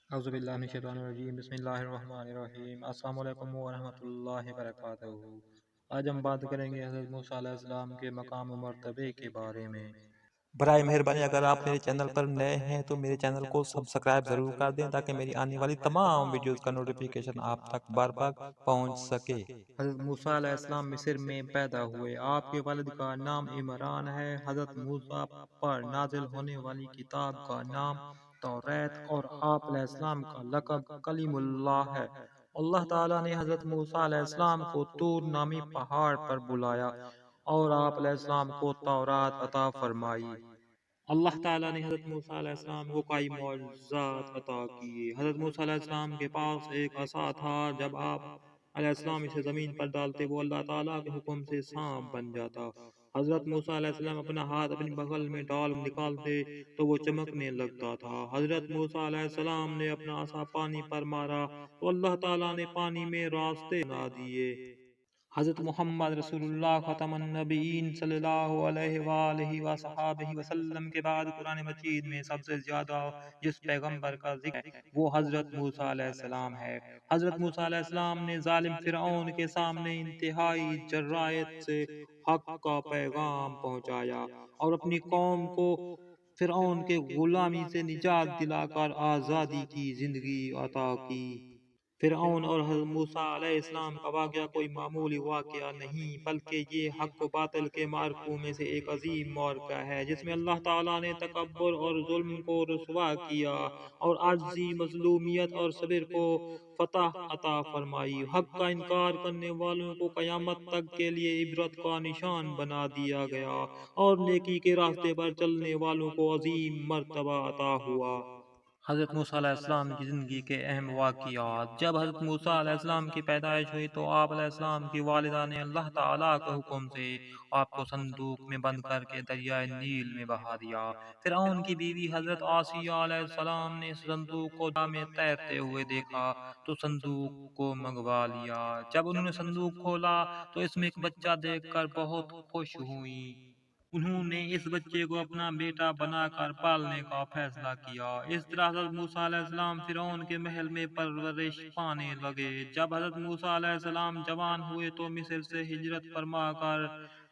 اعوذ باللہ من الشیطان الرجیم، بسم اللہ الرحمن الرحیم۔ السلام علیکم ورحمۃ اللہ وبرکاتہ۔ آج ہم بات کریں گے حضرت موسیٰ علیہ السلام کے مقام و مرتبے کے بارے میں۔ برائے مہربانی اگر آپ میرے چینل پر نئے ہیں تو میرے چینل کو سبسکرائب ضرور کر دیں تاکہ میری آنے والی تمام ویڈیوز کا نوٹیفیکیشن آپ تک بار بار پہنچ سکے۔ حضرت موسیٰ علیہ السلام مصر میں پیدا ہوئے۔ آپ کے والد کا نام عمران ہے۔ حضرت موسیٰ پر نازل ہونے والی کتاب کا نام توریت اور آپ علیہ السلام کا لقب کلیم اللہ ہے۔ اللہ تعالیٰ نے حضرت موسیٰ علیہ السلام کو طور نامی پہاڑ پر بلایا اور آپ علیہ السلام کو تورات عطا فرمائی۔ اللہ تعالیٰ نے حضرت موسیٰ علیہ السلام کو کئی معجزات عطا کیے۔ حضرت موسیٰ علیہ السلام کے پاس ایک عصا تھا، جب آپ علیہ السلام اسے زمین پر ڈالتے وہ اللہ تعالیٰ کے حکم سے سانپ بن جاتا۔ حضرت موسیٰ علیہ السلام اپنا ہاتھ اپنی بغل میں ڈال نکالتے تو وہ چمکنے لگتا تھا۔ حضرت موسیٰ علیہ السلام نے اپنا عصا پانی پر مارا تو اللہ تعالیٰ نے پانی میں راستے بنا دیے۔ حضرت محمد رسول اللہ ختم النبیین صلی اللہ علیہ وآلہ وصحابہ وسلم کے بعد قرآن مجید میں سب سے زیادہ جس پیغمبر کا ذکر ہے وہ حضرت موسیٰ علیہ السلام ہے۔ حضرت موسیٰ علیہ السلام نے ظالم فرعون کے سامنے انتہائی جرأت سے حق کا پیغام پہنچایا اور اپنی قوم کو فرعون کے غلامی سے نجات دلا کر آزادی کی زندگی عطا کی۔ فرعون اور حضرت موسیٰ علیہ السلام کا واقعہ کوئی معمولی واقعہ نہیں، بلکہ یہ حق و باطل کے معرکوں میں سے ایک عظیم معرکہ ہے جس میں اللہ تعالیٰ نے تکبر اور ظلم کو رسوا کیا اور عاجزی، مظلومیت اور صبر کو فتح عطا فرمائی۔ حق کا انکار کرنے والوں کو قیامت تک کے لیے عبرت کا نشان بنا دیا گیا اور نیکی کے راستے پر چلنے والوں کو عظیم مرتبہ عطا ہوا۔ حضرت موسیٰ علیہ السلام کی زندگی کے اہم واقعات۔ جب حضرت موسیٰ علیہ السلام کی پیدائش ہوئی تو آپ علیہ السلام کی والدہ نے اللہ تعالیٰ کے حکم سے آپ کو صندوق میں بند کر کے دریائے نیل میں بہا دیا۔ فرعون کی بیوی حضرت آسیہ علیہ السلام نے اس صندوق کو دریا میں تیرتے ہوئے دیکھا تو صندوق کو منگوا لیا۔ جب انہوں نے صندوق کھولا تو اس میں ایک بچہ دیکھ کر بہت خوش ہوئیں۔ انہوں نے اس بچے کو اپنا بیٹا بنا کر پالنے کا فیصلہ کیا۔ اس طرح حضرت موسیٰ علیہ السلام فرعون کے محل میں پرورش پانے لگے۔ جب حضرت موسیٰ علیہ السلام جوان ہوئے تو مصر سے ہجرت فرما کر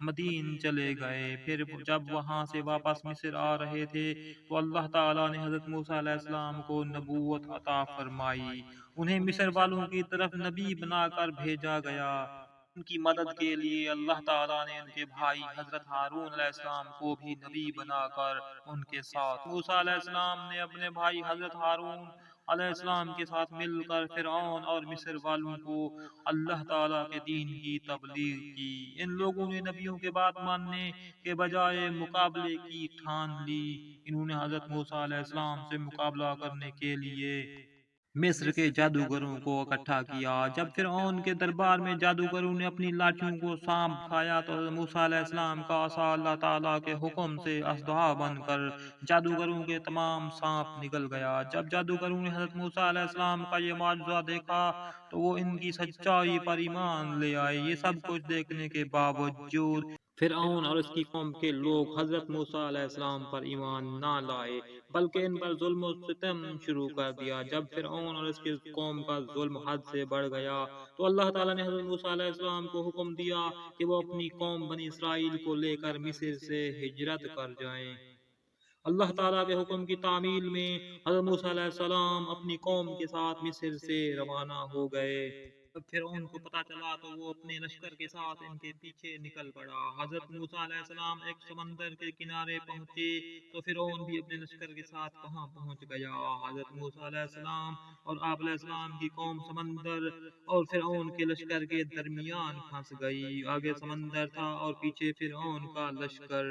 مدین چلے گئے۔ پھر جب وہاں سے واپس مصر آ رہے تھے تو اللہ تعالیٰ نے حضرت موسیٰ علیہ السلام کو نبوت عطا فرمائی۔ انہیں مصر والوں کی طرف نبی بنا کر بھیجا گیا۔ ان کی مدد کے لیے اللہ تعالیٰ نے ان کے بھائی حضرت ہارون علیہ السلام کو بھی نبی بنا کر ان کے ساتھ۔ موسیٰ علیہ السلام نے اپنے بھائی حضرت ہارون علیہ السلام کے ساتھ مل کر فرعون اور مصر والوں کو اللہ تعالیٰ کے دین کی تبلیغ کی۔ ان لوگوں نے نبیوں کے بات ماننے کے بجائے مقابلے کی ٹھان لی۔ انہوں نے حضرت موسیٰ علیہ السلام سے مقابلہ کرنے کے لیے مصر کے جادوگروں کو اکٹھا کیا۔ جب فرعون کے دربار میں جادوگروں نے اپنی لاٹھیوں کو سانپ دکھایا تو حضرت موسیٰ علیہ السلام کا عصا اللہ تعالیٰ کے حکم سے اژدہا بن کر جادوگروں کے تمام سانپ نگل گیا۔ جب جادوگروں نے حضرت موسیٰ علیہ السلام کا یہ معجزہ دیکھا تو وہ ان کی سچائی پر ایمان لے آئے۔ یہ سب کچھ دیکھنے کے باوجود فرعون اور اس کی قوم کے لوگ حضرت موسیٰ علیہ السلام پر ایمان نہ لائے بلکہ ان پر ظلم و ستم شروع کر دیا۔ جب فرعون اور اس کی قوم کا ظلم حد سے بڑھ گیا تو اللہ تعالیٰ نے حضرت موسیٰ علیہ السلام کو حکم دیا کہ وہ اپنی قوم بنی اسرائیل کو لے کر مصر سے ہجرت کر جائیں۔ اللہ تعالیٰ کے حکم کی تعمیل میں حضرت موسیٰ علیہ السلام اپنی قوم کے ساتھ مصر سے روانہ ہو گئے۔ جب فرعون کو پتہ چلا تو وہ اپنے لشکر کے ساتھ ان کے پیچھے نکل پڑا۔ حضرت موسیٰ علیہ السلام ایک سمندر کے کنارے پہنچے تو فرعون بھی اپنے لشکر کے ساتھ کہاں پہنچ گیا۔ حضرت موسیٰ علیہ السلام اور آپ علیہ السلام کی قوم سمندر اور فرعون کے لشکر کے درمیان پھنس گئی۔ آگے سمندر تھا اور پیچھے فرعون کا لشکر۔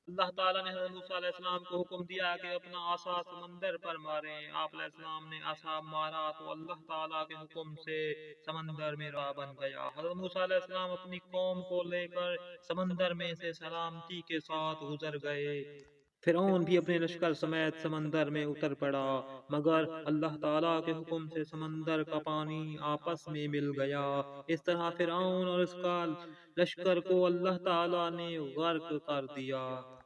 اللہ تعالیٰ نے حضرت موسیٰ علیہ السلام کو حکم دیا کہ اپنا عصا سمندر پر ماریں۔ آپ علیہ السلام نے عصا مارا تو اللہ تعالیٰ کے حکم سے سمندر میں راہ بن گیا۔ حضرت موسیٰ علیہ السلام اپنی قوم کو لے کر سمندر میں سے سلامتی کے ساتھ گزر گئے۔ فرعون بھی اپنے لشکر سمیت سمندر میں اتر پڑا، مگر اللہ تعالیٰ کے حکم سے سمندر کا پانی آپس میں مل گیا۔ اس طرح فرعون اور اس کا لشکر کو اللہ تعالیٰ نے غرق کر دیا۔